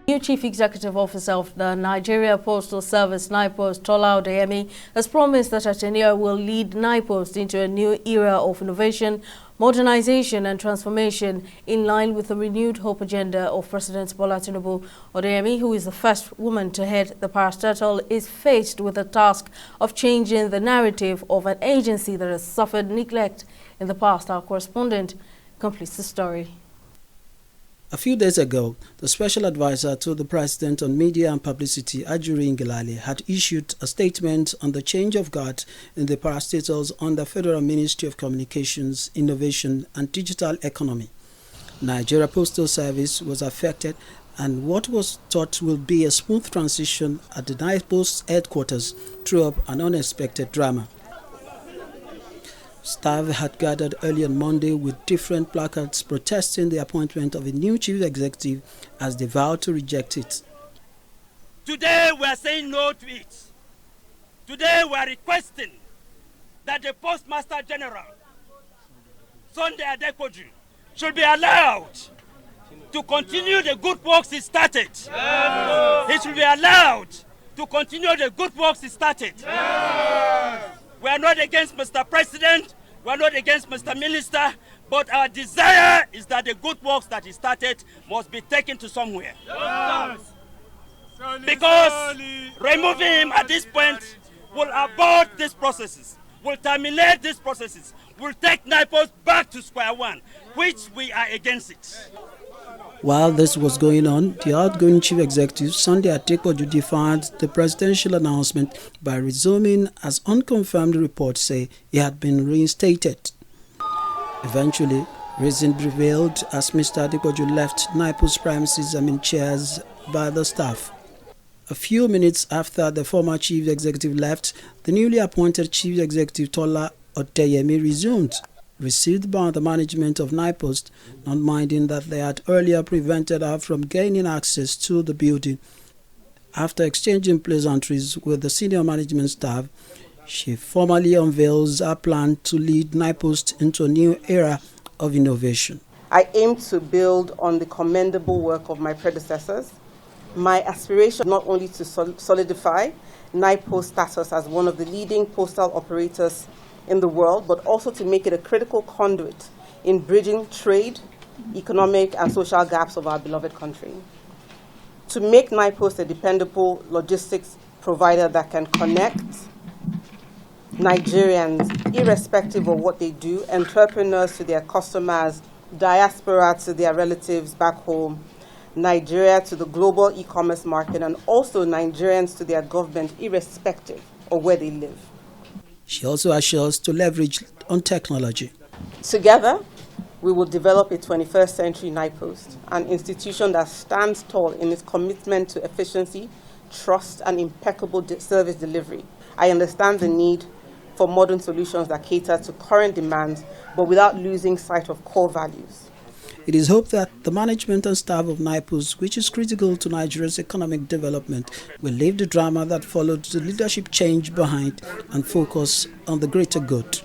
New Chief Executive Officer of the Nigeria Postal Service, NIPOST, Tola Odeyemi, has promised that her tenure will lead NIPOST into a new era of innovation, modernization and transformation in line with the renewed hope agenda of President Bola Tinubu. Odeyemi, who is the first woman to head the parastatal, is faced with the task of changing the narrative of an agency that has suffered neglect in the past. Our correspondent completes the story. A few days ago, the special advisor to the president on media and publicity, Ajuri Ngilale, had issued a statement on the change of guard in the parastatals under Federal Ministry of Communications, Innovation and Digital Economy. Nigeria Postal Service was affected, and what was thought will be a smooth transition at the NIPOST headquarters threw up an unexpected drama. Staff had gathered early on Monday with different placards protesting the appointment of a new chief executive as they vowed to reject it. Today we are saying no to it. Today we are requesting that the Postmaster General, Sunday Adepoju, should be allowed to continue the good works he started. Yes. He should be allowed to continue the good works he started. Yes. We are not against Mr. President, we are not against Mr. Minister, but our desire is that the good works that he started must be taken to somewhere. Yes. Because removing him at this point will abort these processes, will terminate these processes, will take NIPOST back to square one, which we are against it. While this was going on, the outgoing chief executive, Sunday Adepoju, defied the presidential announcement by resuming, as unconfirmed reports say, he had been reinstated. Eventually, reason prevailed as Mr. Adepoju left NIPOST premises amid cheers by the staff. A few minutes after the former chief executive left, the newly appointed chief executive Tola Odeyemi resumed, received by the management of NIPOST, not minding that they had earlier prevented her from gaining access to the building. After exchanging pleasantries with the senior management staff, she formally unveils her plan to lead NIPOST into a new era of innovation. I aim to build on the commendable work of my predecessors. My aspiration not only to solidify NIPOST status as one of the leading postal operators in the world, but also to make it a critical conduit in bridging trade, economic and social gaps of our beloved country. To make NIPOST a dependable logistics provider that can connect Nigerians, irrespective of what they do, entrepreneurs to their customers, diaspora to their relatives back home, Nigeria to the global e-commerce market, and also Nigerians to their government, irrespective of where they live. She also assures to leverage on technology. Together, we will develop a 21st century NIPOST, an institution that stands tall in its commitment to efficiency, trust, and impeccable service delivery. I understand the need for modern solutions that cater to current demands, but without losing sight of core values. It is hoped that the management and staff of NIPOST, which is critical to Nigeria's economic development, will leave the drama that followed the leadership change behind and focus on the greater good.